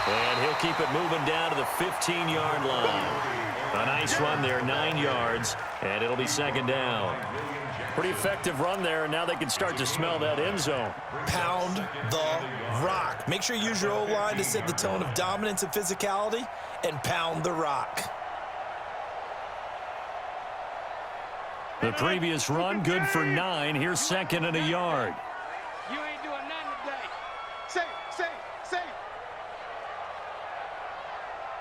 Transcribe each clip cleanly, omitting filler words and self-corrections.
And he'll keep it moving down to the 15-yard line. A nice run there, 9 yards, and it'll be second down. Pretty effective run there, and now they can start to smell that end zone. Pound the rock. Make sure you use your O-line to set the tone of dominance and physicality, and pound the rock. The previous run, good for 9. Here's second and a yard. You ain't doing nothing today. Say.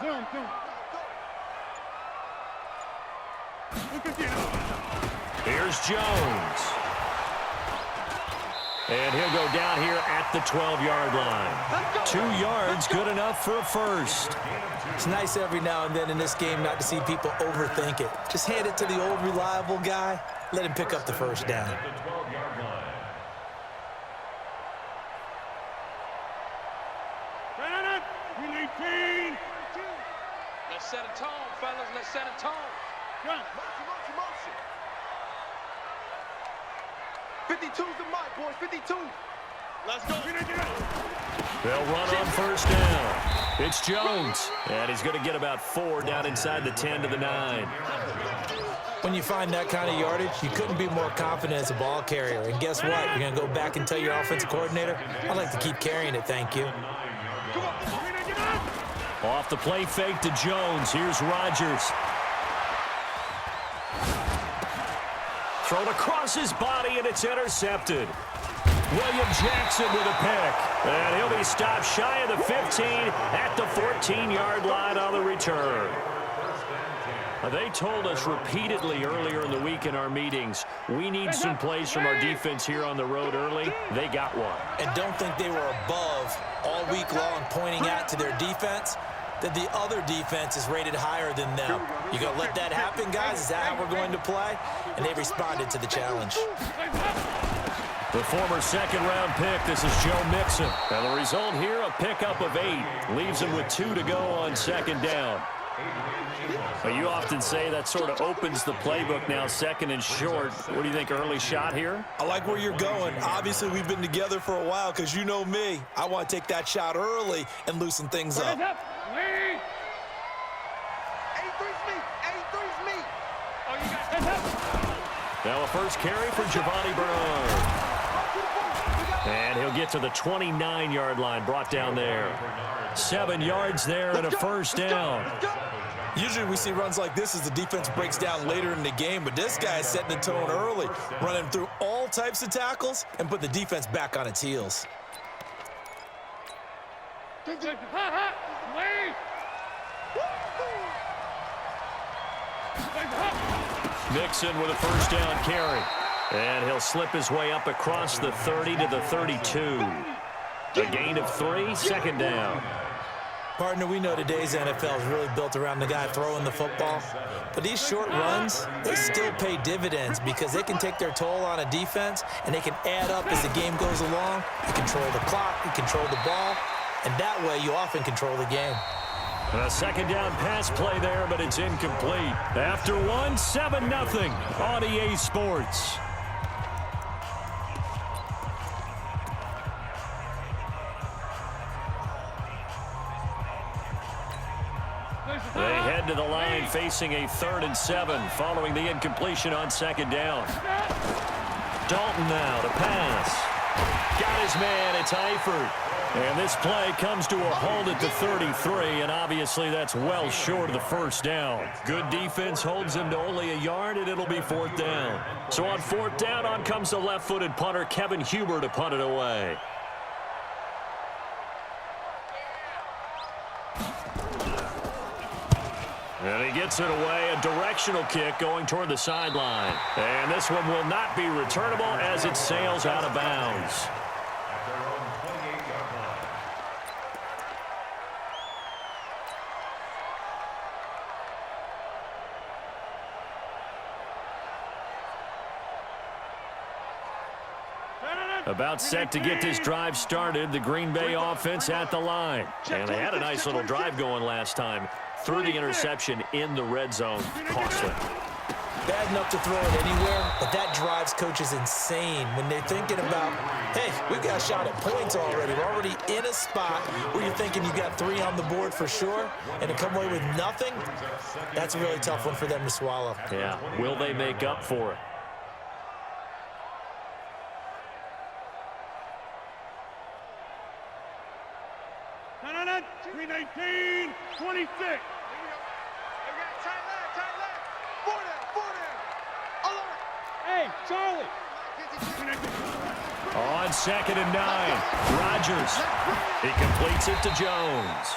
Zoom. Here's Jones. And he'll go down here at the 12-yard line. 2 yards, good enough for a first. It's nice every now and then in this game not to see people overthink it. Just hand it to the old reliable guy. Let him pick up the first down. Let's set a tone, fellas. Let's set a tone. Motion. 52's the mark, boys. 52. Let's go. They'll run on first down. It's Jones. And he's going to get about 4 down inside the 10 to the 9. When you find that kind of yardage, you couldn't be more confident as a ball carrier. And guess what? You're going to go back and tell your offensive coordinator, I'd like to keep carrying it, thank you. Off the play fake to Jones. Here's Rodgers. Thrown across his body, and it's intercepted. William Jackson with a pick. And he'll be stopped shy of the 15 at the 14-yard line on the return. They told us repeatedly earlier in the week in our meetings, we need some plays from our defense here on the road early. They got one. And don't think they were above all week long pointing out to their defense that the other defense is rated higher than them. You going to let that happen, guys? Is that how we're going to play? And they responded to the challenge. The former second-round pick, this is Joe Mixon. And the result here, a pickup of 8. Leaves him with 2 to go on second down. But you often say that sort of opens the playbook now, second and short. What do you think, early shot here? I like where you're going. Obviously, we've been together for a while because you know me. I want to take that shot early and loosen things up. 83's me. Oh, you got that. Now a first carry for Giovanni Bernard. And he'll get to the 29-yard line, brought down there. 7 yards there and a first down. Usually we see runs like this as the defense breaks down later in the game, but this guy is setting the tone early, running through all types of tackles and put the defense back on its heels. Mixon with a first down carry. And he'll slip his way up across the 30 to the 32. A gain of 3, second down. Partner, we know today's NFL is really built around the guy throwing the football. But these short runs, they still pay dividends because they can take their toll on a defense and they can add up as the game goes along. You control the clock, you control the ball, and that way you often control the game. A second down pass play there, but it's incomplete. After 1, 7-0 on EA Sports. They head to the line facing a 3rd and 7 following the incompletion on second down. Dalton now to pass. Got his man, it's Eifert. And this play comes to a halt at the 33, and obviously that's well short of the first down. Good defense holds him to only a yard, and it'll be 4th down. So on 4th down, on comes the left-footed punter, Kevin Huber, to punt it away. And he gets it away, a directional kick going toward the sideline. And this one will not be returnable as it sails out of bounds. About set to get this drive started, the Green Bay offense at the line. And they had a nice little drive going last time. Through the interception in the red zone, costly. bad enough to throw it anywhere, but that drives coaches insane when they're thinking about, hey, we've got a shot at points already. We're already in a spot where you're thinking you got 3 on the board for sure, and to come away with nothing, that's a really tough one for them to swallow. Yeah, will they make up for it? No, 319, 26. Hey, Charlie. On 2nd and 9, Rodgers. He completes it to Jones.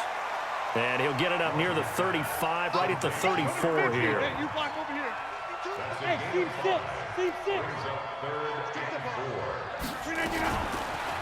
And he'll get it up near the 35, right at the 34 here. Hey, you block over here. Hey, Steve 6. Steve 6.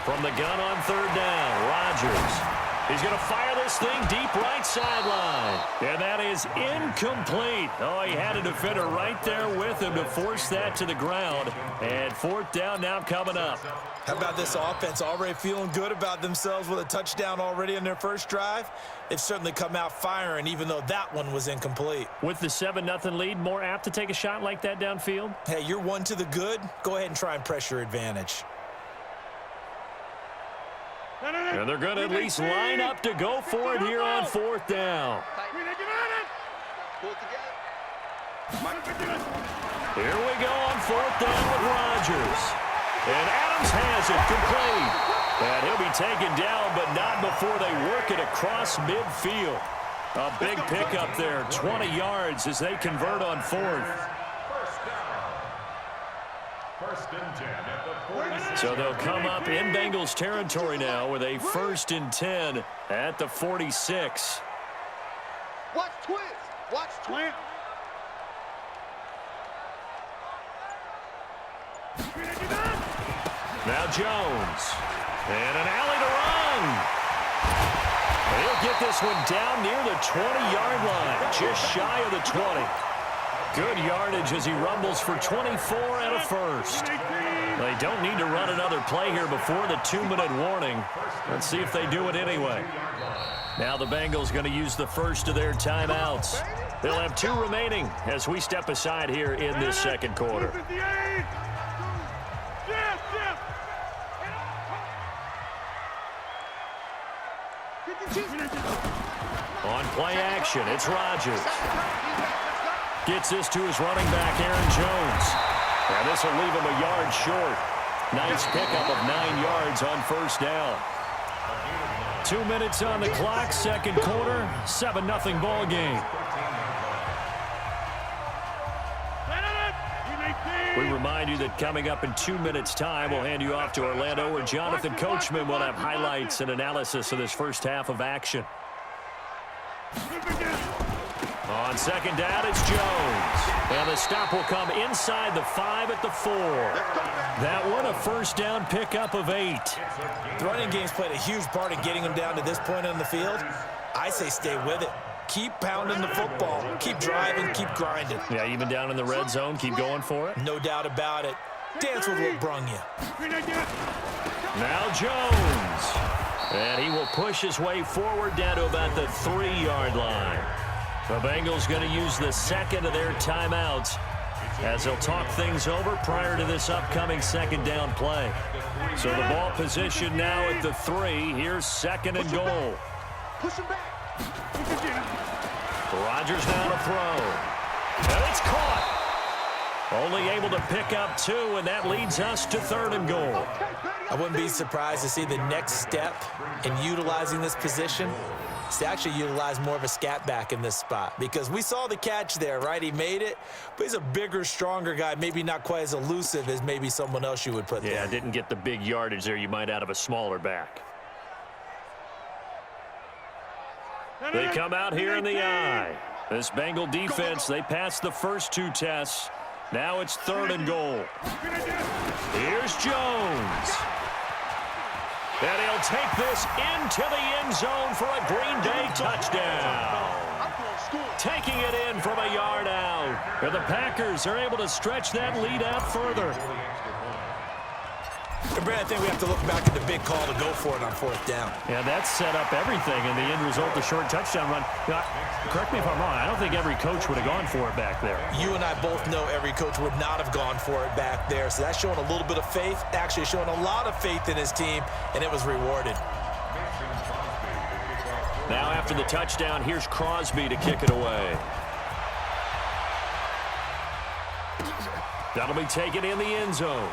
From the gun on 3rd down, Rodgers. He's going to fire this thing deep right sideline. And that is incomplete. Oh, he had a defender right there with him to force that to the ground. And 4th down now coming up. How about this offense already feeling good about themselves with a touchdown already in their first drive? They've certainly come out firing, even though that one was incomplete. With the 7-0 lead, more apt to take a shot like that downfield? Hey, you're one to the good. Go ahead and try and press your advantage. And they're going to at least line up to go for it here on 4th down. Here we go on 4th down with Rodgers. And Adams has it complete. And he'll be taken down, but not before they work it across midfield. A big pickup there, 20 yards as they convert on 4th. So they'll come up in Bengals territory now with a 1st and 10 at the 46. Watch twist. Watch twist. Now Jones. And an alley to run. He'll get this one down near the 20-yard line, just shy of the 20. Good yardage as he rumbles for 24 and a 1st. They don't need to run another play here before the 2-minute warning. Let's see if they do it anyway. Now the Bengals going to use the first of their timeouts. They'll have 2 remaining as we step aside here in this 2nd quarter. On play action, it's Rodgers. Gets this to his running back, Aaron Jones. And this will leave him a yard short. Nice pickup of 9 yards on 1st down. 2 minutes on the clock, 2nd quarter, 7-0 ball game. We remind you that coming up in 2 minutes' time, we'll hand you off to Orlando, where Jonathan Coachman will have highlights and analysis of this first half of action. On 2nd down, it's Jones. And the stop will come inside the 5 at the 4. That one, a 1st down pickup of 8. The running game's played a huge part in getting them down to this point on the field. I say stay with it. Keep pounding the football. Keep driving. Keep grinding. Yeah, even down in the red zone, keep going for it. No doubt about it. Dance with what brung you. Now Jones. And he will push his way forward down to about the 3-yard line. The Bengals going to use the 2nd of their timeouts as they'll talk things over prior to this upcoming 2nd down play. So the ball position now at the 3. Here's 2nd and goal. Push him back. Rodgers now to throw. And it's caught. Only able to pick up 2, and that leads us to 3rd and goal. I wouldn't be surprised to see the next step in utilizing this position is to actually utilize more of a scat back in this spot, because we saw the catch there, right? He made it, but he's a bigger, stronger guy, maybe not quite as elusive as maybe someone else you would put there. Yeah, didn't get the big yardage there you might out of a smaller back. They come out here in the eye. This Bengal defense, they passed the first 2 tests. Now it's 3rd and goal. Here's Jones. And he'll take this into the end zone for a Green Bay touchdown. Taking it in from a yard out. And the Packers are able to stretch that lead out further. And Brad, I think we have to look back at the big call to go for it on 4th down. Yeah, that set up everything, and the end result, the short touchdown run. Correct me if I'm wrong, I don't think every coach would have gone for it back there. You and I both know every coach would not have gone for it back there, so that's showing a little bit of faith, actually showing a lot of faith in his team, and it was rewarded. Now after the touchdown, here's Crosby to kick it away. That'll be taken in the end zone.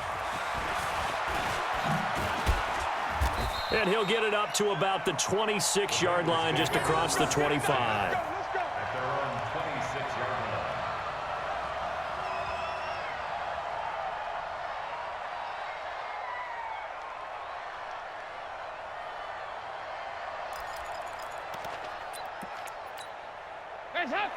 And he'll get it up to about the 26-yard line, just across the 25.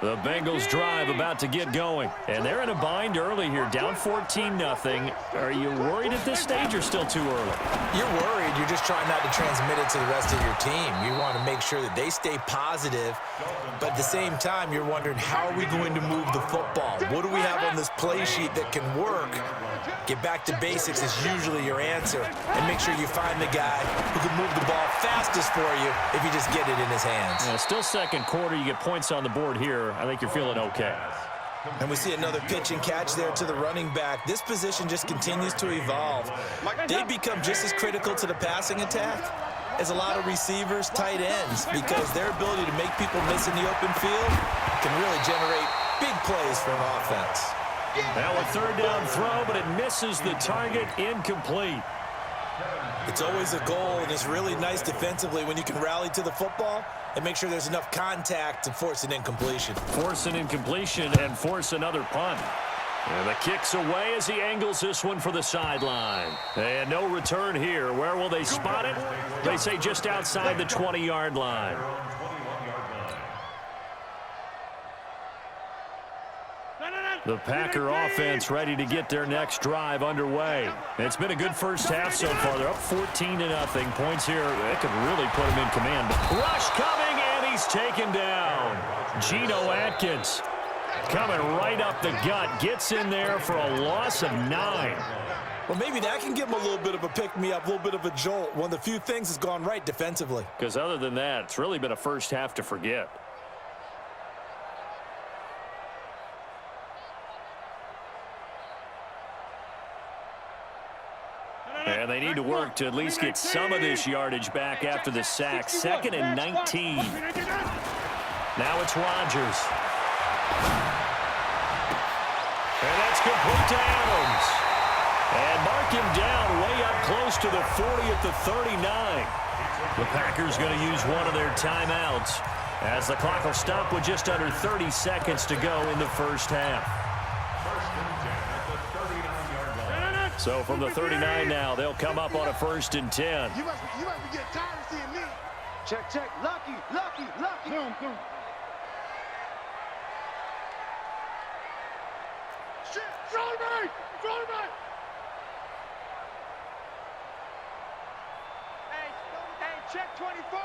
The Bengals drive about to get going. And they're in a bind early here, down 14-0. Are you worried at this stage or still too early? You're worried. You're just trying not to transmit it to the rest of your team. You want to make sure that they stay positive. But at the same time, you're wondering, how are we going to move the football? What do we have on this play sheet that can work? Get back to basics is usually your answer. And make sure you find the guy who can move the ball fastest for you if you just get it in his hands. Yeah, still second quarter. You get points on the board here. I think you're feeling okay. And we see another pitch and catch there to the running back. This position just continues to evolve. They become just as critical to the passing attack as a lot of receivers, tight ends, because their ability to make people miss in the open field can really generate big plays for an offense. Now a 3rd down throw, but it misses the target, incomplete. It's always a goal, and it's really nice defensively when you can rally to the football and make sure there's enough contact to force an incompletion. Force an incompletion and force another punt. And the kick's away as he angles this one for the sideline. And no return here. Where will they spot it? They say just outside the 20-yard line. The Packer offense ready to get their next drive underway. It's been a good first half so far. They're up 14-0. Points here, that could really put them in command. Rush coming, and he's taken down. Geno Atkins coming right up the gut. Gets in there for a loss of 9. Well, maybe that can give him a little bit of a pick-me-up, a little bit of a jolt. One of the few things that's gone right defensively. Because other than that, it's really been a first half to forget. And they need to work to at least get some of this yardage back after the sack. 2nd and 19. Now it's Rodgers. And that's complete to Adams. And mark him down way up close to the 40 at the 39. The Packers going to use one of their timeouts as the clock will stop with just under 30 seconds to go in the first half. So from the 39 now, they'll come up on a 1st and 10. You must be getting tired of seeing me. Check. Lucky. Boom. Shit, throw me. Hey, check 24.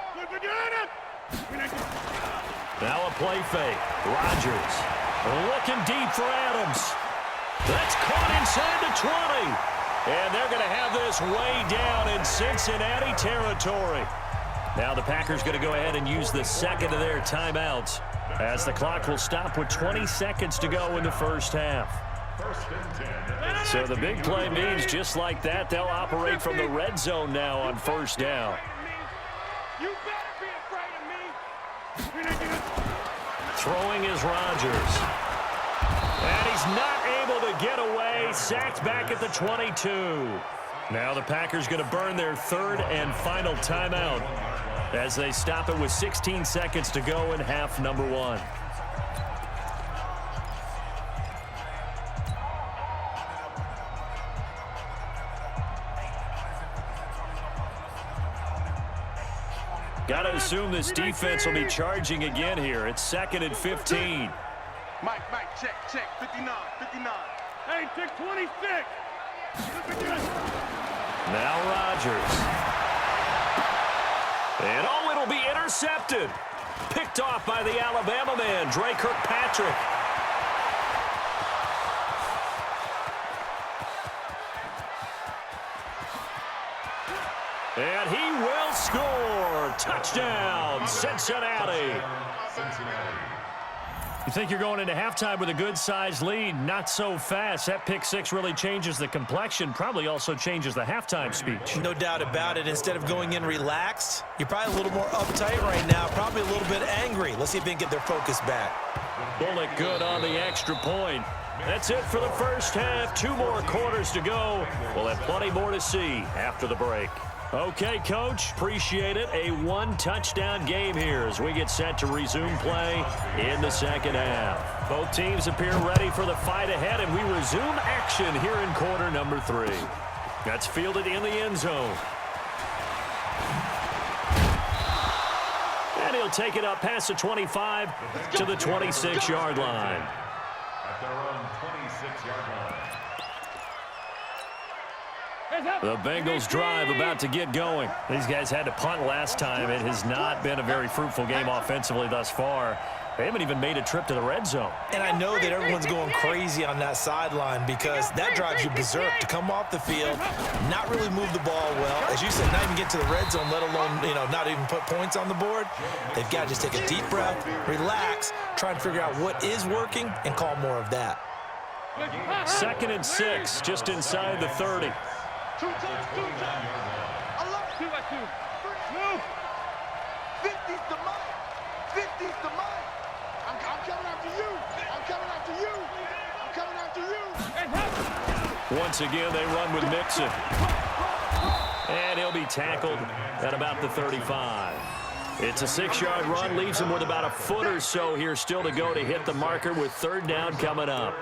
Now a play fake. Rodgers looking deep for Adams. That's caught inside the 20. And they're going to have this way down in Cincinnati territory. Now the Packers going to go ahead and use the 2nd of their timeouts as the clock will stop with 20 seconds to go in the first half. So the big play means just like that, they'll operate from the red zone now on 1st down. You better be afraid of me. Throwing is Rodgers. And he's not able to get away. Sacked back at the 22. Now the Packers going to burn their 3rd and final timeout as they stop it with 16 seconds to go in half number 1. Got to assume this defense will be charging again here. It's 2nd and 15. Mike, check. 59. Hey, check 26. Now Rodgers. And it'll be intercepted. Picked off by the Alabama man, Dre Kirkpatrick. And he will score. Touchdown, Cincinnati. You think you're going into halftime with a good-sized lead? Not so fast. That pick six really changes the complexion, probably also changes the halftime speech. No doubt about it. Instead of going in relaxed, you're probably a little more uptight right now, probably a little bit angry. Let's see if they can get their focus back. Bullet good on the extra point. That's it for the first half. 2 more quarters to go. We'll have plenty more to see after the break. Okay, Coach, appreciate it. A 1-touchdown game here as we get set to resume play in the second half. Both teams appear ready for the fight ahead, and we resume action here in quarter number 3. That's fielded in the end zone. And he'll take it up past the 25 to the 26-yard line. At their own 26-yard line. The Bengals drive about to get going. These guys had to punt last time. It has not been a very fruitful game offensively thus far. They haven't even made a trip to the red zone. And I know that everyone's going crazy on that sideline because that drives you berserk to come off the field, not really move the ball well. As you said, not even get to the red zone, let alone, not even put points on the board. They've got to just take a deep breath, relax, try and figure out what is working, and call more of that. 2nd and 6, just inside the 30. 2 times. Alert. 2 by 2. Move. 50's the mine. 50's the mine. I'm coming after you. I'm coming after you. I'm coming after you. Once again, they run with Mixon. And he'll be tackled at about the 35. It's a 6-yard run, leaves him with about a foot or so here still to go to hit the marker with 3rd down coming up.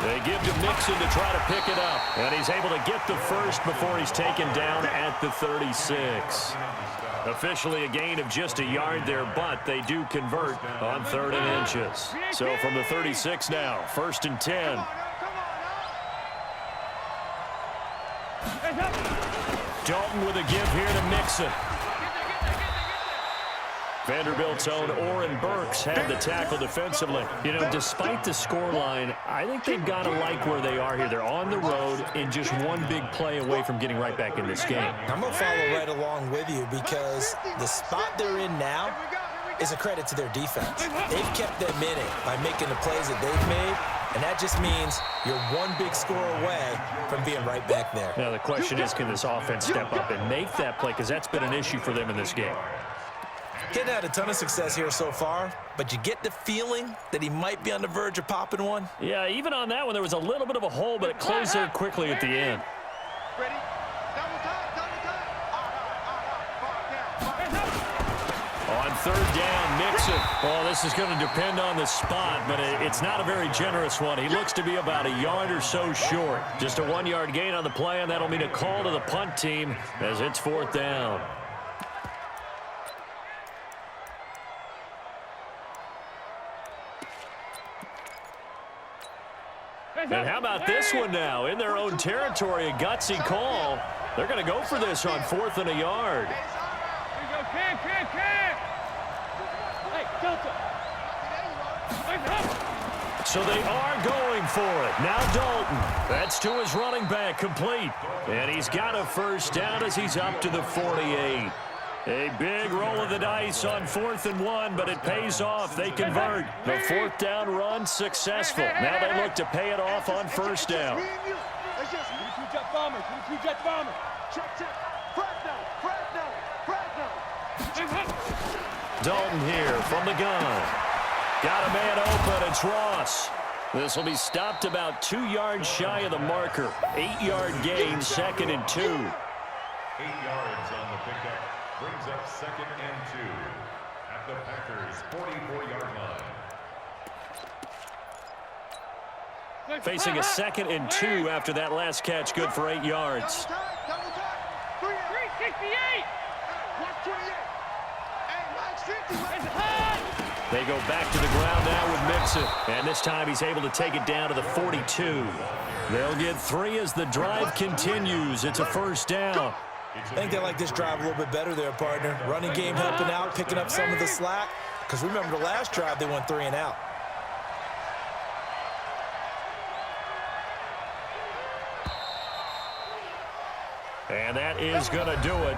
They give to Mixon to try to pick it up. And he's able to get the first before he's taken down at the 36. Officially a gain of just a yard there, but they do convert on 3rd and inches. So from the 36 now, 1st and 10. Dalton with a give here to Mixon. Vanderbilt's own Oren Burks had the tackle defensively. Despite the scoreline, I think they've got to like where they are here. They're on the road and just one big play away from getting right back in this game. I'm going to follow right along with you because the spot they're in now is a credit to their defense. They've kept them in it by making the plays that they've made, and that just means you're one big score away from being right back there. Now the question is, can this offense step up and make that play? Because that's been an issue for them in this game. Getting had a ton of success here so far, but you get the feeling that he might be on the verge of popping one. Yeah, even on that one, there was a little bit of a hole, but it closed there quickly at the end. Ready? Double time. On 3rd down, Mixon. Oh, this is going to depend on the spot, but it's not a very generous one. He looks to be about a yard or so short. Just a 1-yard gain on the play, and that'll mean a call to the punt team as it's 4th down. And how about this one now? In their own territory, a gutsy call. They're going to go for this on 4th and a yard. So they are going for it. Now Dalton. That's to his running back, complete. And he's got a 1st down as he's up to the 48. A big roll of the dice on 4th and 1, but it pays off. They convert. The 4th down run successful. Now they look to pay it off on 1st down. Dalton here from the gun. Got a man open. It's Ross. This will be stopped about 2 yards shy of the marker. 8-yard gain, 2nd and 2. 8 yards on the pickup. Brings up 2nd and 2 at the Packers' 44-yard line. Facing a 2nd and 2 after that last catch, good for 8 yards. Double time. 368. Watch 28. They go back to the ground now with Mixon. And this time he's able to take it down to the 42. They'll get 3 as the drive continues. It's a 1st down. I think they like this drive a little bit better there, partner. Running game helping out, picking up some of the slack. Because remember the last drive, they went 3 and out. And that is going to do it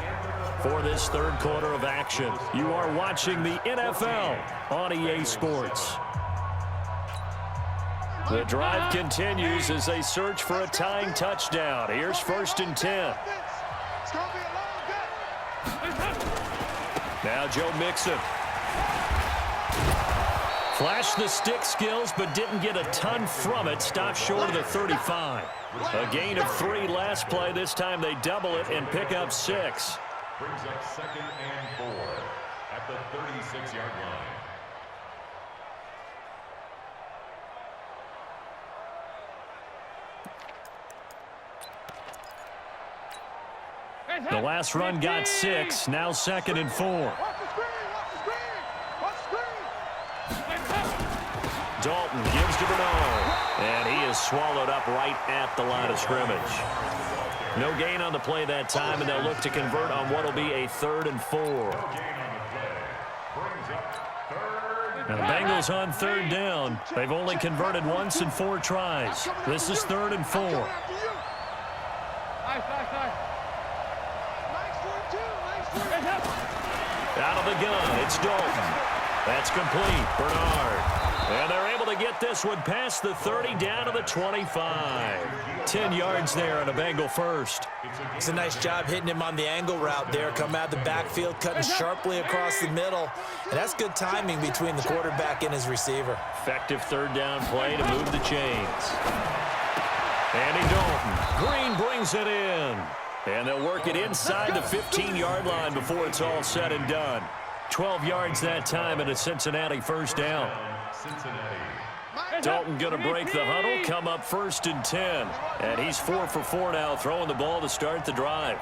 for this third quarter of action. You are watching the NFL on EA Sports. The drive continues as they search for a tying touchdown. Here's 1st and 10. Now Joe Mixon. Flashed the stick skills, but didn't get a ton from it. Stopped short of the 35. A gain of 3 last play. This time they double it and pick up 6. Brings up 2nd and 4 at the 36-yard line. The last run got 6. Now 2nd and 4. Dalton gives to Bernard, and he is swallowed up right at the line of scrimmage. No gain on the play that time, and they'll look to convert on what will be a 3rd and 4. Now the Bengals on 3rd down. They've only converted once in 4 tries. This is 3rd and 4. Out of the gun, it's Dalton. That's complete. Bernard. And they're able to get this one past the 30 down to the 25. 10 yards there on a Bengal first. It's a nice job hitting him on the angle route there. Come out of the backfield, cutting sharply across the middle. And that's good timing between the quarterback and his receiver. Effective 3rd down play to move the chains. Andy Dalton. Green brings it in. And they'll work it inside the 15-yard line before it's all said and done. 12 yards that time and a Cincinnati 1st down. Dalton going to break the huddle, come up 1st and 10. And he's 4 for 4 now, throwing the ball to start the drive.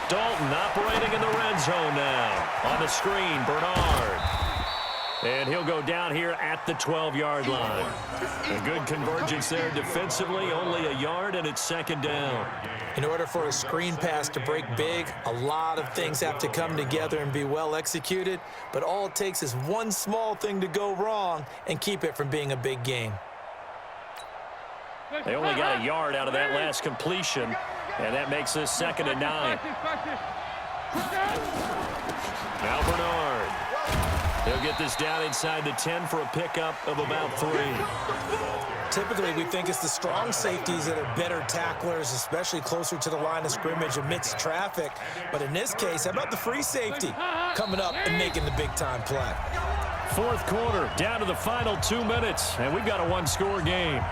Dalton operating in the red zone now. On the screen, Bernard. And he'll go down here at the 12-yard line. A good convergence there defensively, only a yard, and it's 2nd down. In order for a screen pass to break big, a lot of things have to come together and be well executed, but all it takes is one small thing to go wrong and keep it from being a big game. They only got a yard out of that last completion, and that makes this 2nd and 9. Now Bernard. He'll get this down inside the 10 for a pickup of about 3. Typically, we think it's the strong safeties that are better tacklers, especially closer to the line of scrimmage amidst traffic. But in this case, how about the free safety coming up and making the big-time play? 4th quarter, down to the final 2 minutes, and we've got a 1-score game.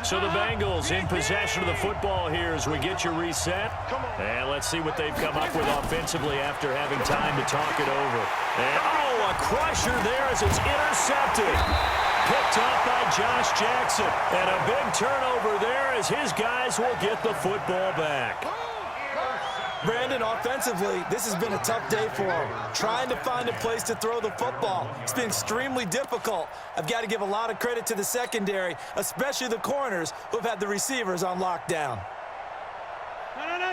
So the Bengals in possession of the football here as we get you reset. And let's see what they've come up with offensively after having time to talk it over. And, oh, a crusher there as it's intercepted. Picked off by Josh Jackson. And a big turnover there as his guys will get the football back. Brandon, offensively, this has been a tough day for him. Trying to find a place to throw the football. It's been extremely difficult. I've got to give a lot of credit to the secondary, especially the corners who've had the receivers on lockdown.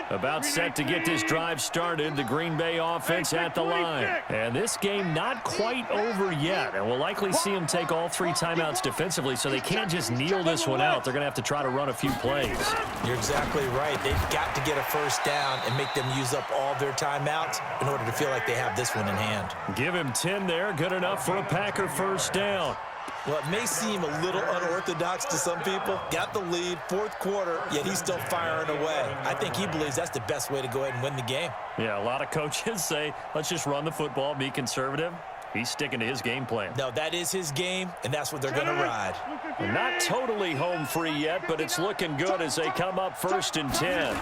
About set to get this drive started, the Green Bay offense at the line. And this game not quite over yet. And we'll likely see them take all 3 timeouts defensively, so they can't just kneel this one out. They're going to have to try to run a few plays. You're exactly right. They've got to get a 1st down and make them use up all their timeouts in order to feel like they have this one in hand. Give him 10 there. Good enough for a Packer 1st down. Well, it may seem a little unorthodox to some people. Got the lead, 4th quarter, yet he's still firing away. I think he believes that's the best way to go ahead and win the game. Yeah, a lot of coaches say, let's just run the football, be conservative. He's sticking to his game plan. No, that is his game, and that's what they're going to ride. Not totally home free yet, but it's looking good as they come up 1st and 10.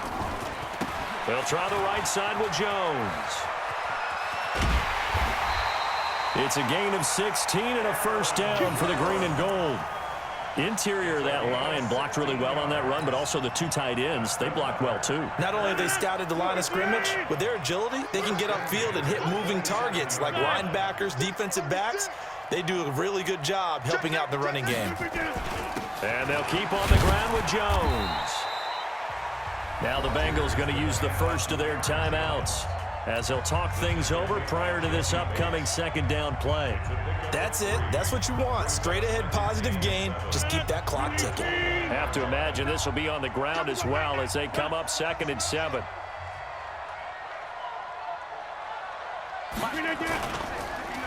They'll try the right side with Jones. It's a gain of 16 and a 1st down for the green and gold. Interior of that line blocked really well on that run, but also the two tight ends, they blocked well too. Not only have they scouted the line of scrimmage, with their agility, they can get upfield and hit moving targets like linebackers, defensive backs. They do a really good job helping out the running game. And they'll keep on the ground with Jones. Now the Bengals going to use the first of their timeouts as they'll talk things over prior to this upcoming second down play. That's it. That's what you want. Straight ahead positive gain. Just keep that clock ticking. Have to imagine this will be on the ground as well as they come up 2nd and 7.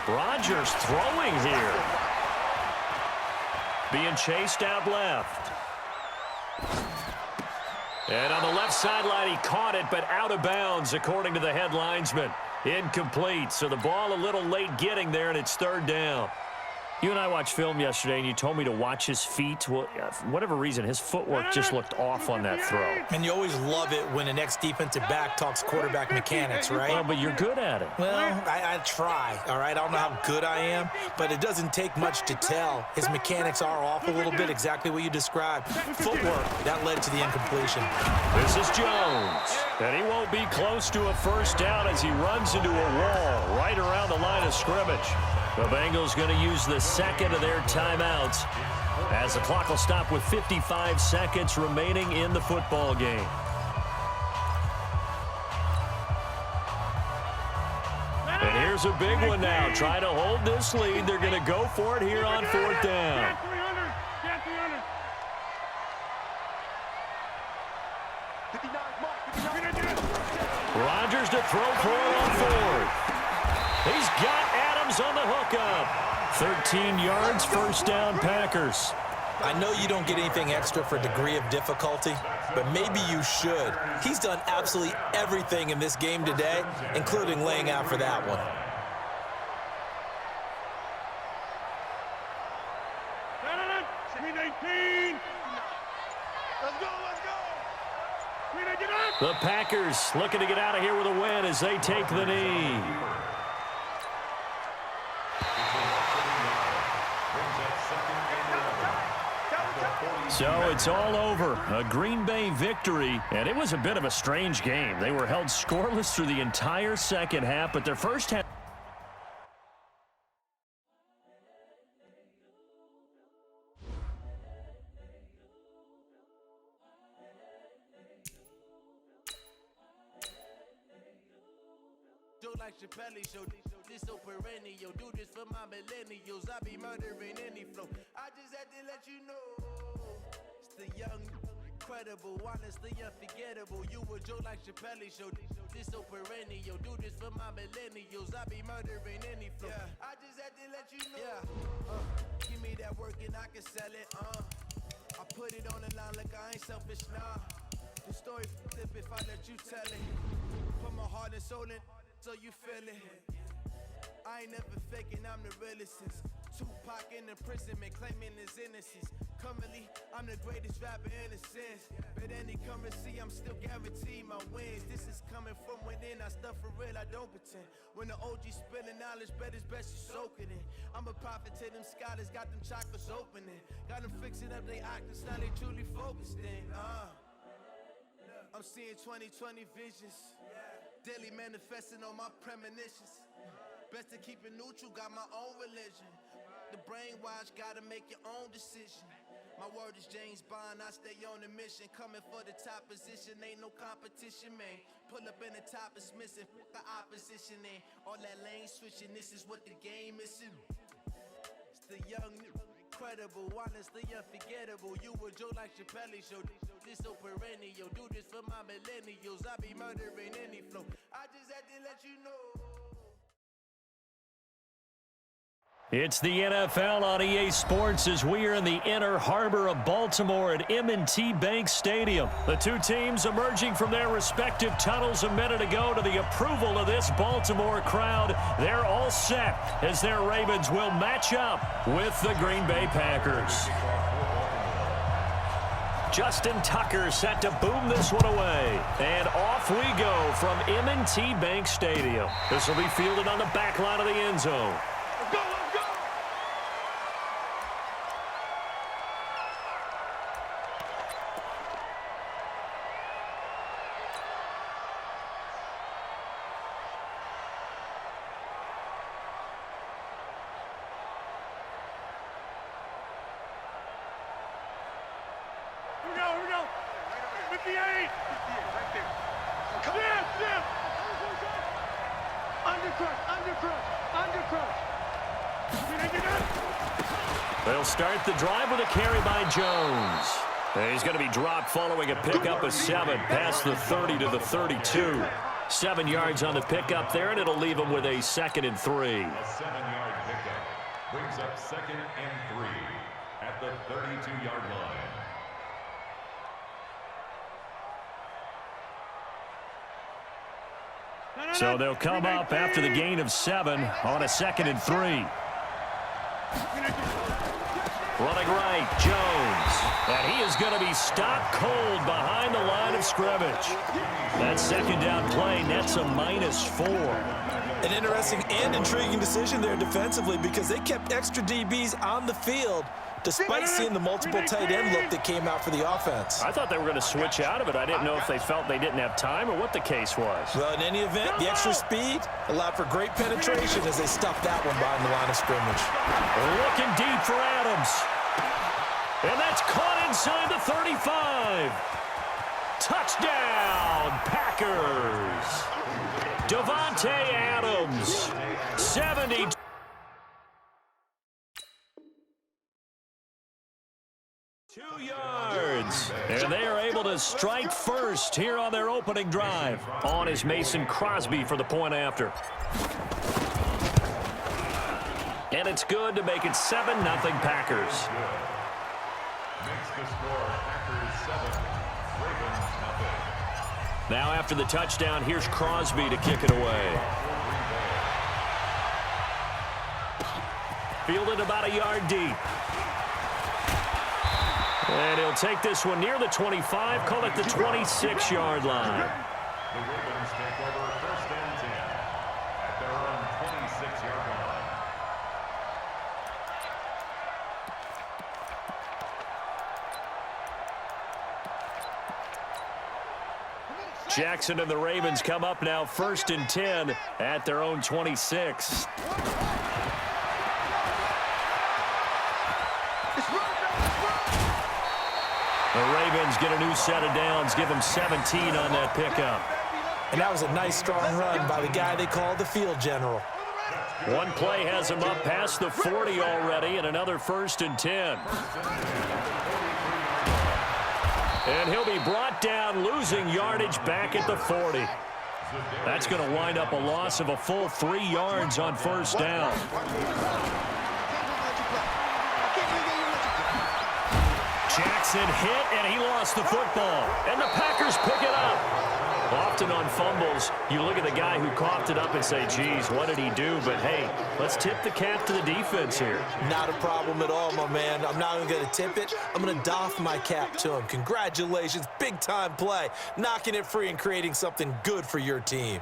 Rodgers throwing here. Being chased out left. And on the left sideline, he caught it, but out of bounds, according to the head linesman. Incomplete, so the ball a little late getting there, and it's 3rd down. You and I watched film yesterday, and you told me to watch his feet. Well, for whatever reason, his footwork just looked off on that throw. And you always love it when an ex-defensive back talks quarterback mechanics, right? Well, but you're good at it. Well, I try, all right? I don't know how good I am, but it doesn't take much to tell. His mechanics are off a little bit, exactly what you described. Footwork, that led to the incompletion. This is Jones, and he won't be close to a first down as he runs into a wall right around the line of scrimmage. The Bengals going to use the second of their timeouts as the clock will stop with 55 seconds remaining in the football game. And here's a big one now. Trying to hold this lead. They're going to go for it here on 4th down. Rodgers to throw for it on 4th. He's got Adams on the hookup. 13 yards, first down, Packers. I know you don't get anything extra for degree of difficulty, but maybe you should. He's done absolutely everything in this game today, including laying out for that one. The Packers looking to get out of here with a win as they take the knee. So it's all over. A Green Bay victory, and it was a bit of a strange game. They were held scoreless through the entire second half, but their first half... Like Chappelle show, this so perennial. Do this for my millennials. I be murdering any flow. I just had to let you know. It's the young, incredible, honestly unforgettable. You a Joe like Chappelle show. This so perennial. Do this for my millennials. I be murdering any flow. Yeah. I just had to let you know. Yeah. Give me that work and I can sell it. I put it on the line like I ain't selfish. Nah. The story flip if I let you tell it. Put my heart and soul in. So you feel it. I ain't never faking, I'm the realest since Tupac in imprisonment, claiming his innocence. Currently, I'm the greatest rapper in a sense. But any currency, I'm still guaranteed my wins. This is coming from within, I stuff for real, I don't pretend. When the OG spilling knowledge, bet it's best you soak it in. I'm a prophet to them scholars, got them chakras opening. Got them fixing up they actors, now they truly focused in. I'm seeing 2020 visions. Daily manifesting on my premonitions. Best to keep it neutral, got my own religion. The brainwash, gotta make your own decision. My word is James Bond, I stay on the mission. Coming for the top position, ain't no competition, man. Pull up in the top, it's missing, the opposition ain't. All that lane switching, this is what the game is. It's the young, incredible, honestly unforgettable. You a Joe like Chappelle show. This so perennial. Do this for my millennials. I be murdering any flow. I just had to let you know. It's the NFL on EA Sports as we are in the inner harbor of Baltimore at M&T Bank Stadium. The two teams emerging from their respective tunnels a minute ago to the approval of this Baltimore crowd. They're all set as their Ravens will match up with the Green Bay Packers. Justin Tucker set to boom this one away. And off we go from M&T Bank Stadium. This will be fielded on the back line of the end zone. 58. Right there. Come on. Undercrush. They'll start the drive with a carry by Jones. He's going to be dropped following a pickup of 7 past the 30 to the 32. 7 yards on the pickup there, and it'll leave him with a 2nd and 3. A 7-yard pickup brings up 2nd and 3 at the 32-yard line. So they'll come up after the gain of 7 on a 2nd and 3. Running right, Jones. And he is going to be stopped cold behind the line of scrimmage. That 2nd down play nets a -4. An interesting and intriguing decision there defensively because they kept extra DBs on the field despite seeing the multiple tight end look that came out for the offense. I thought they were going to switch out of it. I didn't know if they felt they didn't have time or what the case was. Well, in any event, the extra speed allowed for great penetration as they stuffed that one behind the line of scrimmage. Looking deep for Adams. And that's caught inside the 35. Touchdown, Packers. Davante Adams, 72 yards. And they are able to strike first here on their opening drive. On is Mason Crosby for the point after. And it's good to make it 7-0 Packers. Makes the score Packers 7, Ravens nothing. Now after the touchdown, here's Crosby to kick it away. Fielded about a yard deep. And he'll take this one near the 25, call it the 26-yard line. The Ravens take over 1st and 10 at their own 26-yard line. Jackson and the Ravens come up now 1st and 10 at their own 26. The Ravens get a new set of downs, give them 17 on that pickup. And that was a nice, strong run by the guy they called the field general. One play has him up past the 40 already, and another 1st and 10. And he'll be brought down, losing yardage back at the 40. That's going to wind up a loss of a full 3 yards on 1st down. Jackson hit, and he lost the football. And the Packers pick it up. Often on fumbles, you look at the guy who coughed it up and say, geez, what did he do? But, hey, let's tip the cap to the defense here. Not a problem at all, my man. I'm not even going to tip it. I'm going to doff my cap to him. Congratulations, big-time play. Knocking it free and creating something good for your team.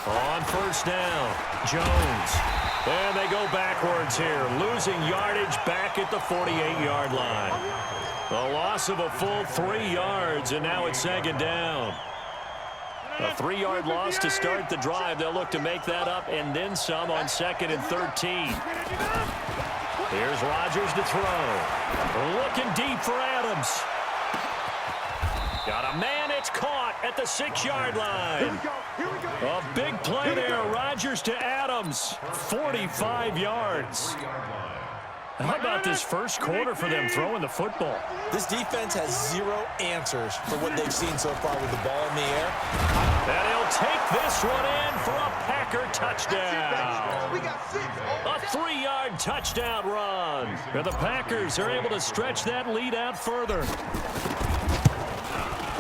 On 1st down, Jones. And they go backwards here, losing yardage back at the 48-yard line. A loss of a full 3 yards, and now it's 2nd down. A 3-yard loss to start the drive. They'll look to make that up and then some on 2nd and 13. Here's Rodgers to throw. Looking deep for Adams. Got a man, it's caught at the 6-yard line. A big play there, Rodgers to Adams, 45 yards. How about this first quarter for them throwing the football? This defense has 0 answers for what they've seen so far with the ball in the air. And he'll take this one in for a Packer touchdown. A 3-yard touchdown run. And the Packers are able to stretch that lead out further.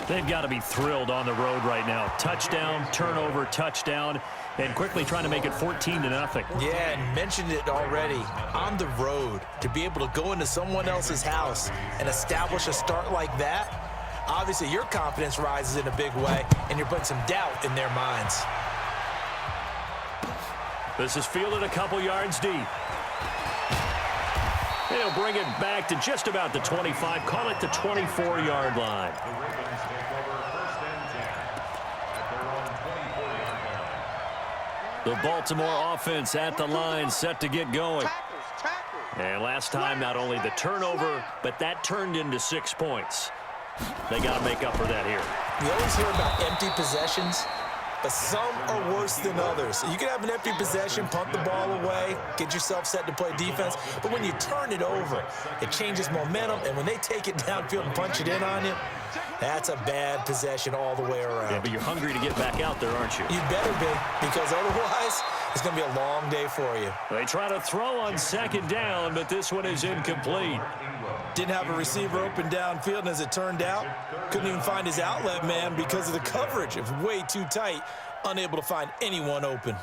They've got to be thrilled on the road right now. Touchdown, turnover, touchdown, and quickly trying to make it 14-0. Yeah, and mentioned it already. On the road, to be able to go into someone else's house and establish a start like that, obviously your confidence rises in a big way, and you're putting some doubt in their minds. This is fielded a couple yards deep. And he'll bring it back to just about the 25. Call it the 24-yard line. The Ravens take over 1st and 10 at their own 24-yard line. The Baltimore offense at the line, set to get going. Tackles. And last time, not only the turnover, but that turned into 6 points. They got to make up for that here. We always hear about empty possessions, but some are worse than others. You can have an empty possession, punt the ball away, get yourself set to play defense, but when you turn it over, it changes momentum, and when they take it downfield and punch it in on you, that's a bad possession all the way around. Yeah, but you're hungry to get back out there, aren't you? You better be, because otherwise, it's going to be a long day for you. They try to throw on 2nd down, but this one is incomplete. Didn't have a receiver open downfield, and as it turned out, couldn't even find his outlet man because of the coverage. It was way too tight, unable to find anyone open.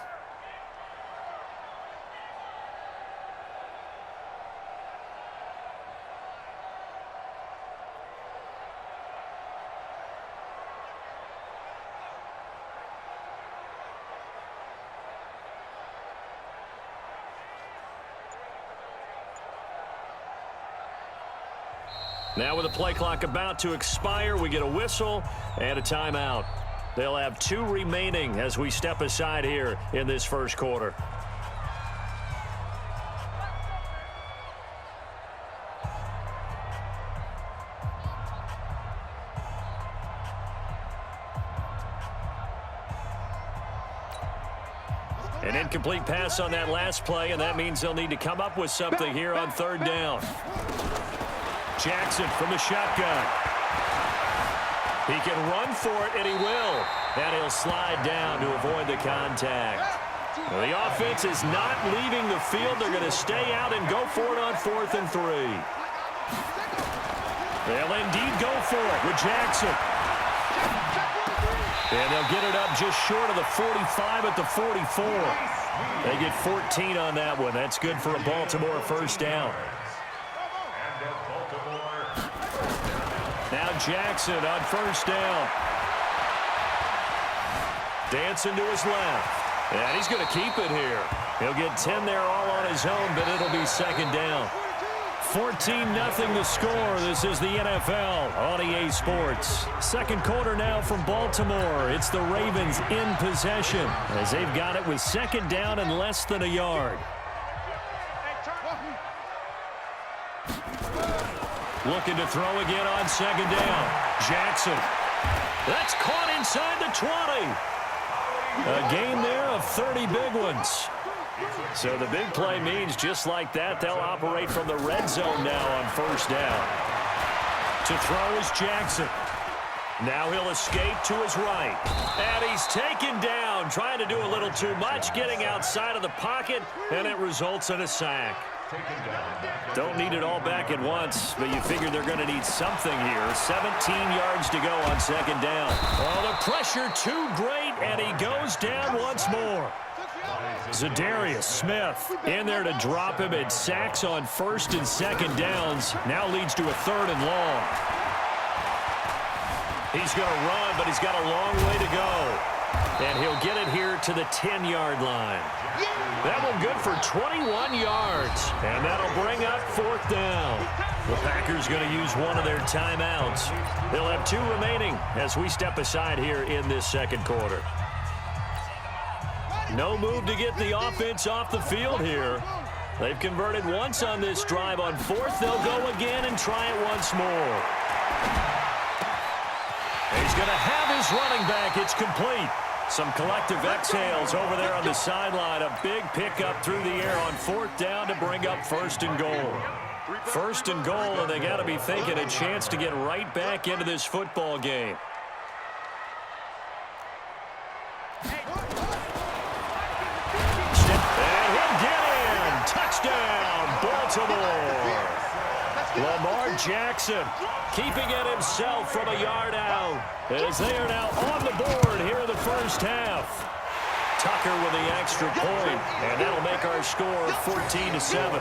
Now with the play clock about to expire, we get a whistle and a timeout. They'll have 2 remaining as we step aside here in this first quarter. An incomplete pass on that last play, and that means they'll need to come up with something here on 3rd down. Jackson from the shotgun. He can run for it, and he will. And he'll slide down to avoid the contact. Well, the offense is not leaving the field. They're going to stay out and go for it on 4th and 3. They'll indeed go for it with Jackson. And they'll get it up just short of the 45 at the 44. They get 14 on that one. That's good for a Baltimore 1st down. Now Jackson on 1st down. Dancing to his left. And he's going to keep it here. He'll get 10 there all on his own, but it'll be 2nd down. 14-0 the score. This is the NFL on EA Sports. 2nd quarter now from Baltimore. It's the Ravens in possession as they've got it with 2nd down and less than a yard. Looking to throw again on 2nd down. Jackson. That's caught inside the 20. A gain there of 30 big ones. So the big play means just like that, they'll operate from the red zone now on 1st down. To throw is Jackson. Now he'll escape to his right. And he's taken down, trying to do a little too much, getting outside of the pocket, and it results in a sack. Don't need it all back at once, but you figure they're going to need something here. 17 yards to go on 2nd down. Oh, the pressure too great, and he goes down once more. Zadarius Smith in there to drop him. It sacks on 1st and 2nd downs. Now leads to a 3rd and long. He's going to run, but he's got a long way to go. And he'll get it here to the 10-yard line. That one good for 21 yards. And that'll bring up 4th down. The Packers going to use one of their timeouts. They'll have 2 remaining as we step aside here in this 2nd quarter. No move to get the offense off the field here. They've converted once on this drive. On 4th, they'll go again and try it once more. He's going to have his running back. It's complete. Some collective exhales over there on the sideline. A big pickup through the air on 4th down to bring up 1st and goal. 1st and goal, and they got to be thinking a chance to get right back into this football game. And he'll get in. Touchdown, Baltimore. Lamar Jackson keeping it himself from a yard out as they are now on the board here in the 1st half. Tucker with the extra point, and that'll make our score 14-7.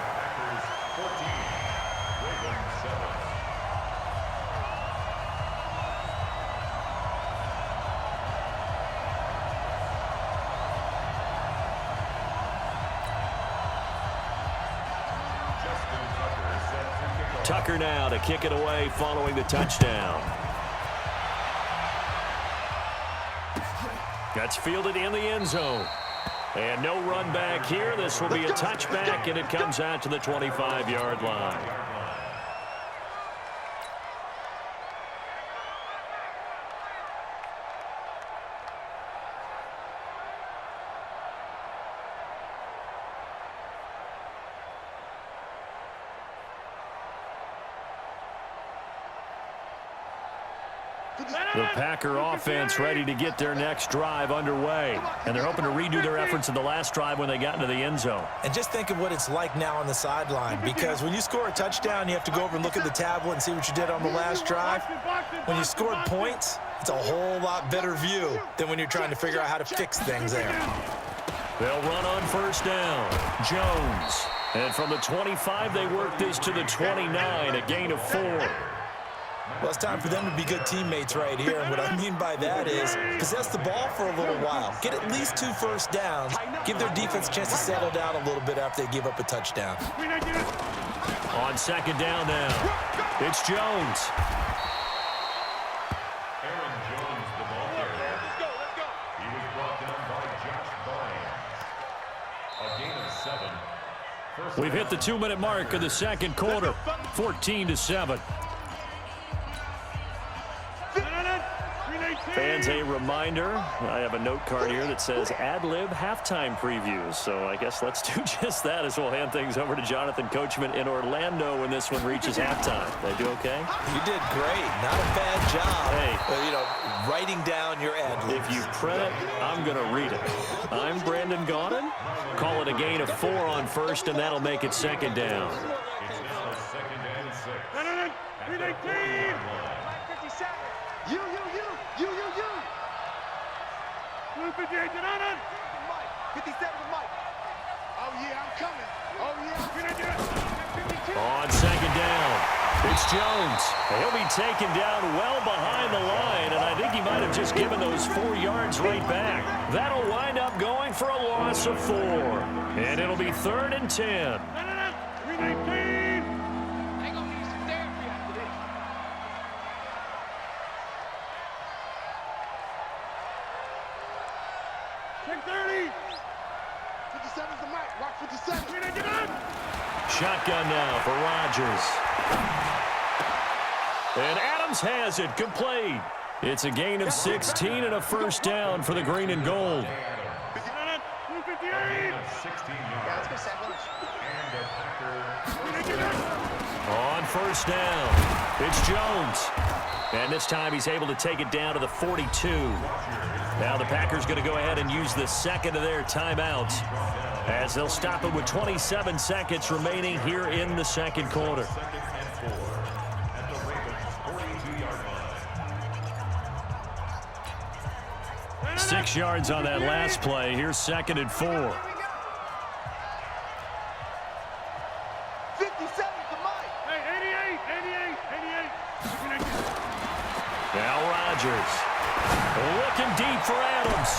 Tucker now to kick it away following the touchdown. That's fielded in the end zone. And no run back here. This will be a touchback, and it comes out to the 25-yard line. The Packer offense ready to get their next drive underway. And they're hoping to redo their efforts in the last drive when they got into the end zone. And just think of what it's like now on the sideline, because when you score a touchdown, you have to go over and look at the tablet and see what you did on the last drive. When you scored points, it's a whole lot better view than when you're trying to figure out how to fix things there. They'll run on first down. Jones. And from the 25, they work this to the 29, a gain of 4. Well, it's time for them to be good teammates right here. And what I mean by that is possess the ball for a little while. Get at least 2 first downs. Give their defense a chance to settle down a little bit after they give up a touchdown. On second down now, it's Jones. Aaron Jones, the ball carrier. Let's go. He was brought down by Josh Bynes. A gain of 7. We've hit the 2-minute mark of the second quarter, 14-7. Fans, a reminder, I have a note card here that says ad-lib halftime previews. So I guess let's do just that as we'll hand things over to Jonathan Coachman in Orlando when this one reaches halftime. They do okay? You did great. Not a bad job. Hey. Writing down your ad-libs. If you print it, I'm going to read it. I'm Brandon Gaudin. Call it a gain of 4 on first, and that'll make it second down. It's now 2nd and 6. You. 57 to Mike. Oh, yeah, I'm coming. Oh, yeah. On second down, it's Jones. He'll be taken down well behind the line, and I think he might have just given those 4 yards right back. That'll wind up going for a loss of 4. And it'll be 3rd and 10. Shotgun now for Rodgers. And Adams has it, complete. It's a gain of 16 and a first down for the green and gold. 16 yards. On first down, it's Jones. And this time he's able to take it down to the 42. Now the Packers going to go ahead and use the second of their timeouts, as they'll stop it with 27 seconds remaining here in the second quarter. 6 yards on that last play. Here's 2nd and 4. 57 to Mike. Hey, 88. Now Rodgers. Looking deep for Adams.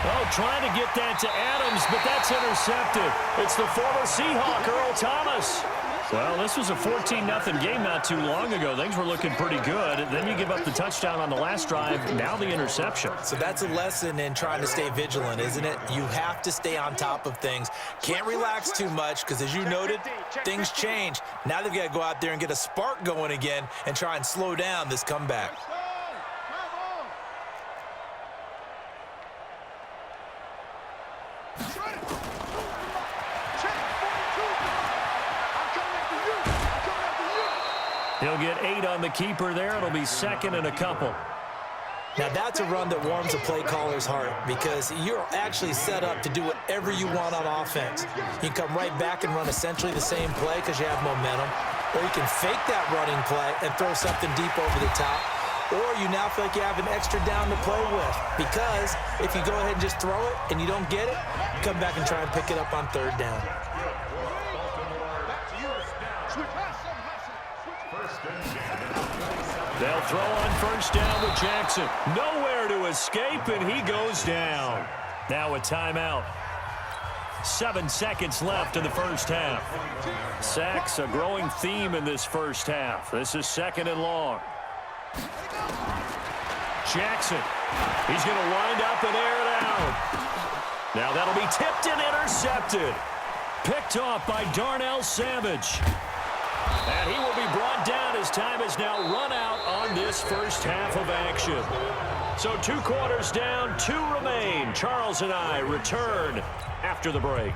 Oh, trying to get that to Adams, but that's intercepted. It's the former Seahawk, Earl Thomas. Well, this was a 14-0 game not too long ago. Things were looking pretty good. Then you give up the touchdown on the last drive. Now the interception. So that's a lesson in trying to stay vigilant, isn't it? You have to stay on top of things. Can't relax too much because, as you noted, things change. Now they've got to go out there and get a spark going again and try and slow down this comeback. He'll get 8 on the keeper there. It'll be 2nd and a couple. Now that's a run that warms a play caller's heart, because you're actually set up to do whatever you want on offense. You can come right back and run essentially the same play because you have momentum, or you can fake that running play and throw something deep over the top, or you now feel like you have an extra down to play with, because if you go ahead and just throw it and you don't get it, come back and try and pick it up on 3rd down. They'll throw on first down with Jackson. Nowhere to escape, and he goes down. Now a timeout. 7 seconds left in the first half. Sacks, a growing theme in this first half. This is 2nd and long. Jackson. He's going to wind up and air it out. Now that'll be tipped and intercepted. Picked off by Darnell Savage. And he will be brought down as time has now run out on this first half of action. So 2 quarters down, 2 remain. Charles and I return after the break.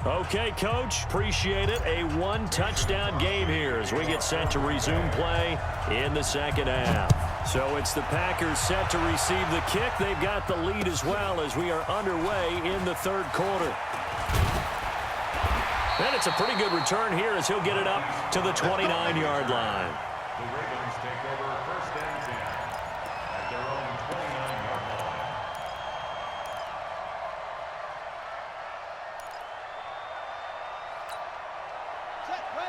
Okay, Coach, appreciate it. A 1-touchdown game here as we get set to resume play in the second half. So it's the Packers set to receive the kick. They've got the lead as well as we are underway in the 3rd quarter. And it's a pretty good return here as he'll get it up to the 29-yard line. The Ravens take over 1st and 10 at their own 29-yard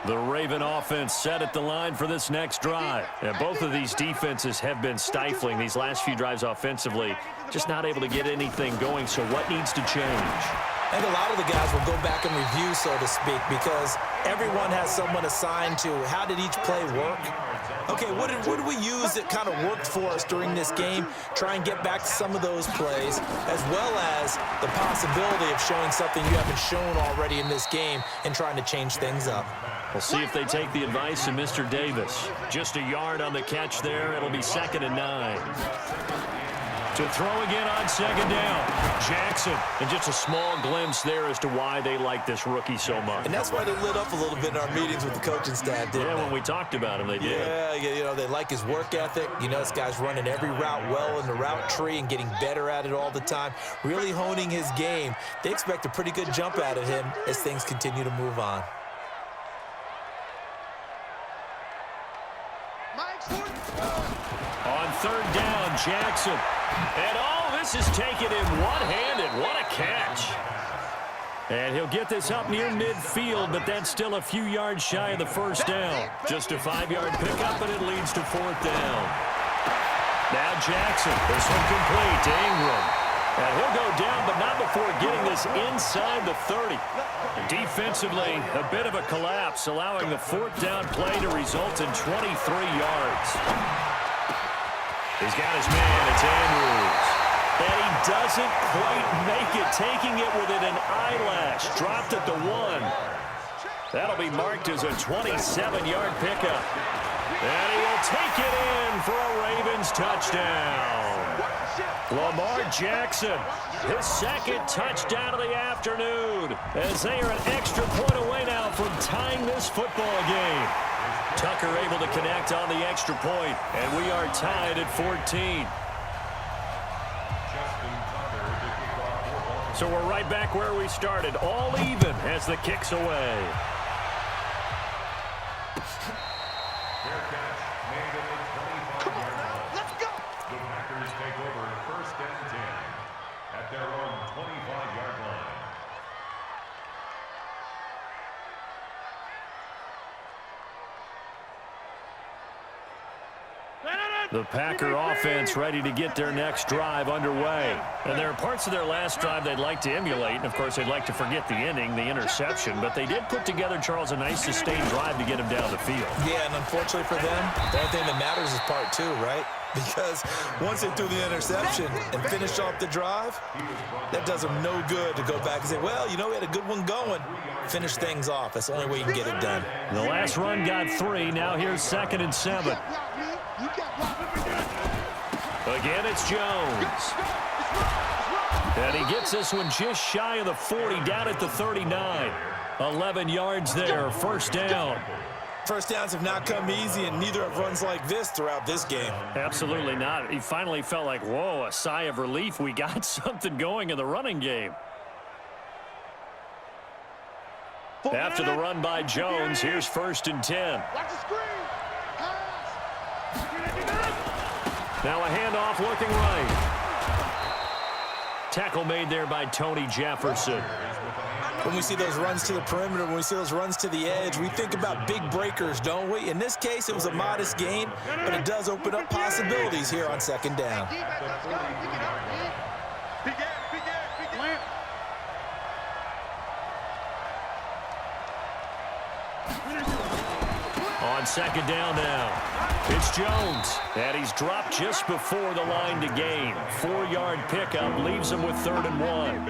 line. The Raven offense set at the line for this next drive. And both of these defenses have been stifling these last few drives offensively. Just not able to get anything going, so what needs to change? I think a lot of the guys will go back and review, so to speak, because everyone has someone assigned to how did each play work. Okay, what did we use that kind of worked for us during this game? Try and get back to some of those plays, as well as the possibility of showing something you haven't shown already in this game and trying to change things up. We'll see if they take the advice of Mr. Davis. Just a yard on the catch there. It'll be 2nd and 9. To throw again on 2nd down. Jackson. And just a small glimpse there as to why they like this rookie so much. And that's why they lit up a little bit in our meetings with the coaching staff, didn't they? When we talked about him, they did. Yeah, you know, they like his work ethic. You know, this guy's running every route well in the route tree and getting better at it all the time, really honing his game. They expect a pretty good jump out of him as things continue to move on. On 3rd down, Jackson. And this is taken in one-handed. What a catch. And he'll get this up near midfield, but that's still a few yards shy of the first down. Just a 5-yard pickup, and it leads to 4th down. Now Jackson. This one complete to Ingram. And he'll go down, but not before getting this inside the 30. Defensively, a bit of a collapse, allowing the 4th down play to result in 23 yards. He's got his man. It's Andrews. And he doesn't quite make it, taking it within an eyelash. Dropped at the 1. That'll be marked as a 27-yard pickup. And he will take it in for a Ravens touchdown. Lamar Jackson, his 2nd touchdown of the afternoon, as they are an extra point away now from tying this football game. Tucker able to connect on the extra point, and we are tied at 14. So we're right back where we started, all even as the kick's away. Fair catch made at the 25-yard line. Let's go. The Packers take over 1st and 10 at their own 25-yard line. The Packer offense ready to get their next drive underway. And there are parts of their last drive they'd like to emulate. And, of course, they'd like to forget the inning, the interception. But they did put together, Charles, a nice sustained drive to get him down the field. Yeah, and unfortunately for them, the only thing that matters is part 2, right? Because once they threw the interception and finished off the drive, that does them no good to go back and say, well, you know, we had a good one going. Finish things off. That's the only way you can get it done. The last run got 3. Now here's 2nd and 7. Again, it's Jones. And he gets this one just shy of the 40, down at the 39. 11 yards there, 1st down. First downs have not come easy, and neither have runs like this throughout this game. Absolutely not. He finally felt like, whoa, a sigh of relief. We got something going in the running game. After the run by Jones, here's 1st and 10. Watch the screen. Now a handoff looking right. Tackle made there by Tony Jefferson. When we see those runs to the perimeter, when we see those runs to the edge, we think about big breakers, don't we? In this case, it was a modest gain, but it does open up possibilities here on 2nd down. On second down now, it's Jones. And he's dropped just before the line to gain. 4-yard pickup leaves him with 3rd and 1.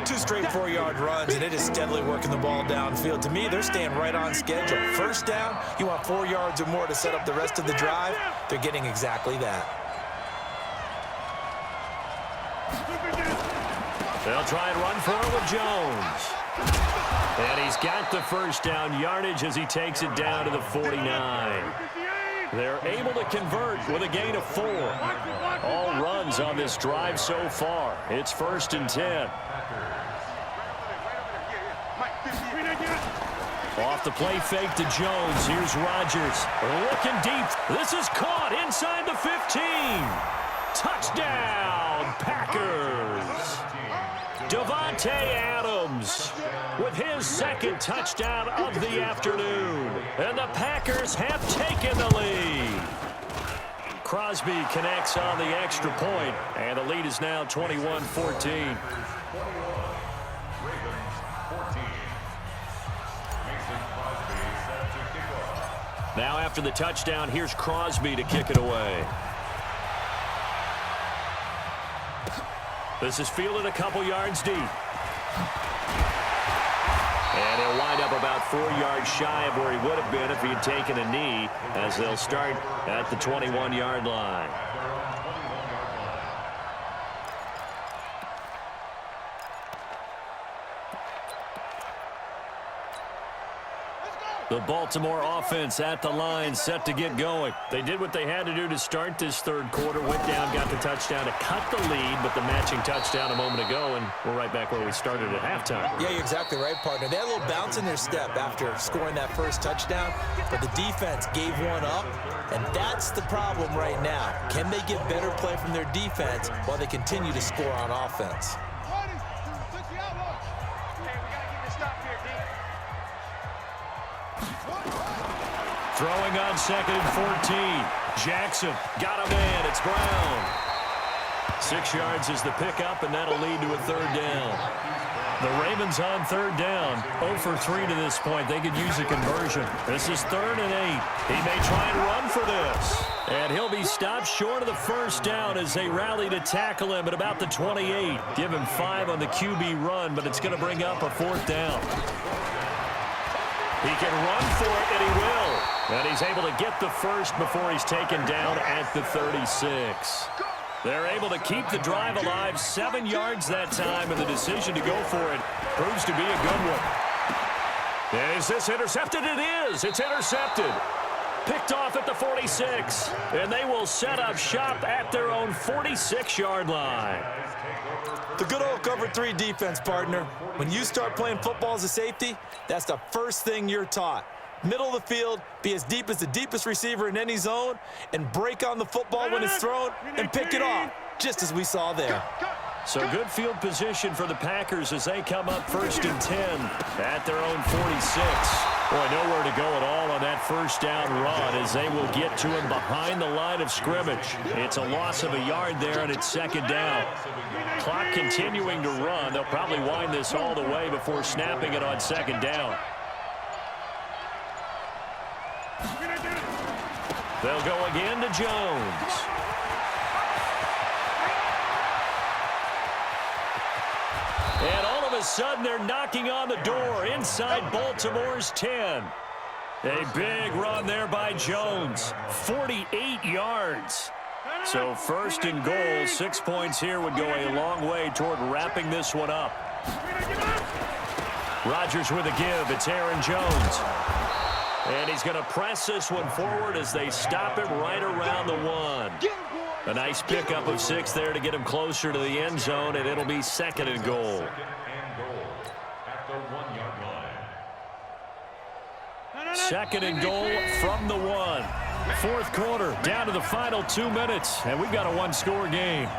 2 straight 4-yard runs, and it is steadily working the ball downfield. To me, they're staying right on schedule. First down, you want 4 yards or more to set up the rest of the drive. They're getting exactly that. They'll try and run for it with Jones. And he's got the first down yardage as he takes it down to the 49. They're able to convert with a gain of 4. All runs on this drive so far. It's 1st and 10. Off the play fake to Jones. Here's Rodgers. Looking deep. This is caught inside the 15. Touchdown, Packers. Davante Adams with his 2nd touchdown of the afternoon. And the Packers have taken the lead. Crosby connects on the extra point, and the lead is now 21-14. Now after the touchdown, here's Crosby to kick it away. This is fielded a couple yards deep. And he'll wind up about 4 yards shy of where he would have been if he had taken a knee, as they'll start at the 21-yard line. The Baltimore offense at the line, set to get going. They did what they had to do to start this 3rd quarter, went down, got the touchdown to cut the lead, but the matching touchdown a moment ago, and we're right back where we started at halftime. Yeah, you're exactly right, partner. They had a little bounce in their step after scoring that first touchdown, but the defense gave one up, and that's the problem right now. Can they get better play from their defense while they continue to score on offense? Throwing on 2nd and 14. Jackson got a man. It's Brown. 6 yards is the pickup, and that'll lead to a 3rd down. The Ravens on 3rd down. 0 for 3 to this point. They could use a conversion. This is 3rd and 8. He may try and run for this. And he'll be stopped short of the first down as they rally to tackle him at about the 28. Give him 5 on the QB run, but it's going to bring up a 4th down. He can run for it, and he will. And he's able to get the first before he's taken down at the 36. They're able to keep the drive alive, 7 yards that time, and the decision to go for it proves to be a good one. Is this intercepted? It is. It's intercepted. Picked off at the 46, and they will set up shop at their own 46-yard line. The good old cover 3 defense, partner. When you start playing football as a safety, that's the first thing you're taught. Middle of the field, be as deep as the deepest receiver in any zone, and break on the football when it's thrown and pick it off, just as we saw there. So good field position for the Packers as they come up 1st and 10 at their own 46. Boy, nowhere to go at all on that first down run as they will get to him behind the line of scrimmage. It's a loss of a yard there, and it's 2nd down. Clock continuing to run. They'll probably wind this all the way before snapping it on 2nd down. They'll go again to Jones. And all of a sudden, they're knocking on the door inside Baltimore's 10. A big run there by Jones. 48 yards. So 1st and goal, 6 points here would go a long way toward wrapping this one up. Rodgers with a give. It's Aaron Jones. And he's going to press this one forward as they stop him right around the 1. A nice pickup of 6 there to get him closer to the end zone, and it'll be 2nd and goal. At the 1-yard line. 2nd and goal from the 1. 4th quarter, down to the final 2 minutes, and we've got a 1-score game.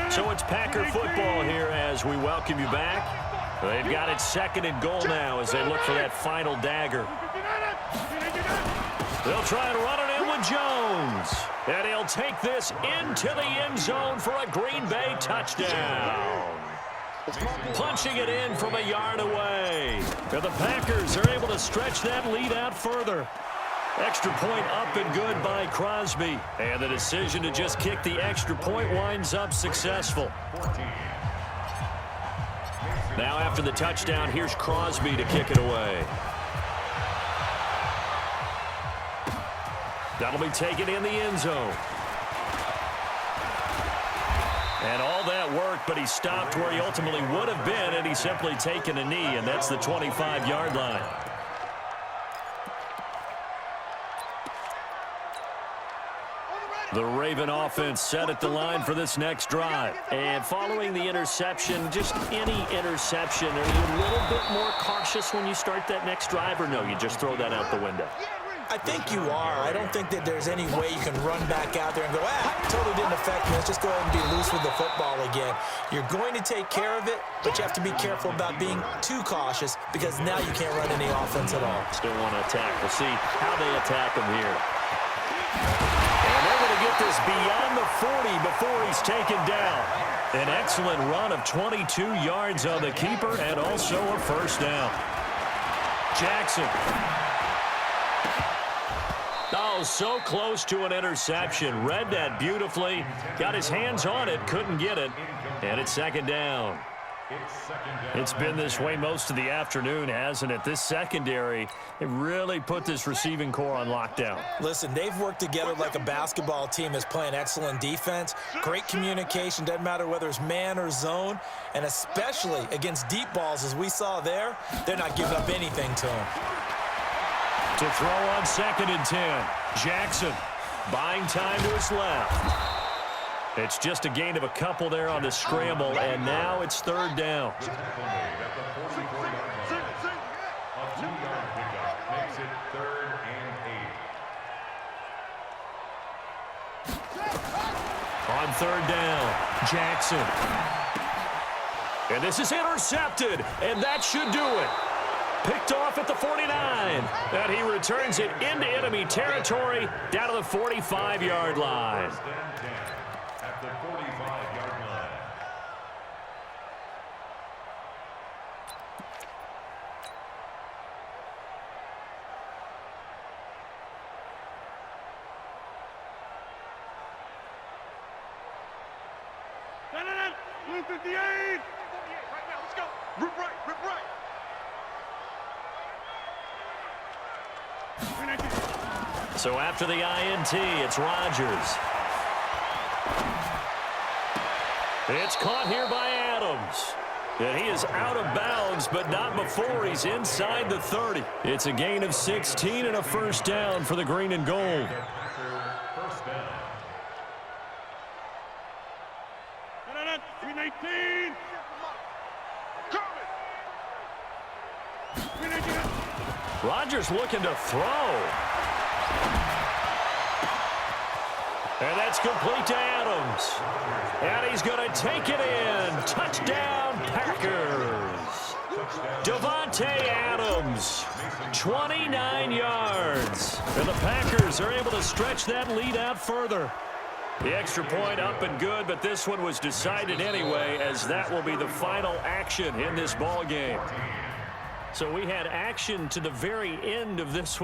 So it's Packer football here as we welcome you back. They've got it 2nd and goal now as they look for that final dagger. They'll try and run it in with Jones. And he'll take this into the end zone for a Green Bay touchdown. Punching it in from a yard away. And the Packers are able to stretch that lead out further. Extra point up and good by Crosby. And the decision to just kick the extra point winds up successful. Now after the touchdown, here's Crosby to kick it away. That'll be taken in the end zone. And all that worked, but he stopped where he ultimately would have been, and he's simply taken a knee, and that's the 25-yard line. The Raven offense set at the line for this next drive. And following the interception, just any interception, are you a little bit more cautious when you start that next drive, or no, you just throw that out the window? I think you are. I don't think that there's any way you can run back out there and go, totally didn't affect me. Let's just go ahead and be loose with the football again. You're going to take care of it, but you have to be careful about being too cautious because now you can't run any offense at all. Still want to attack. We'll see how they attack him here. And they're going to get this beyond the 40 before he's taken down. An excellent run of 22 yards on the keeper and also a first down. Jackson. Oh, so close to an interception. Read that beautifully. Got his hands on it, couldn't get it. And it's second down. It's been this way most of the afternoon, hasn't it? This secondary, it really put this receiving core on lockdown. Listen, they've worked together like a basketball team is playing excellent defense. Great communication, doesn't matter whether it's man or zone. And especially against deep balls, as we saw there, they're not giving up anything to them. To throw on 2nd and 10. Jackson buying time to his left. It's just a gain of a couple there on the scramble, and now it's 3rd down. A 2-yard pickup makes it 3rd and 8. On 3rd down, Jackson. And this is intercepted, and that should do it. Picked off at the 49, and he returns it into enemy territory down to the 45-yard line. At the 45-yard line. Blue 58. Right now, let's go. Rip right, rip right. So after the INT, it's Rodgers. It's caught here by Adams. And he is out of bounds, but not before he's inside the 30. It's a gain of 16 and a first down for the green and gold. First down. 319. Rodgers looking to throw. And that's complete to Adams. And he's going to take it in. Touchdown, Packers. Davante Adams, 29 yards. And the Packers are able to stretch that lead out further. The extra point up and good, but this one was decided anyway, as that will be the final action in this ball game. So we had action to the very end of this one.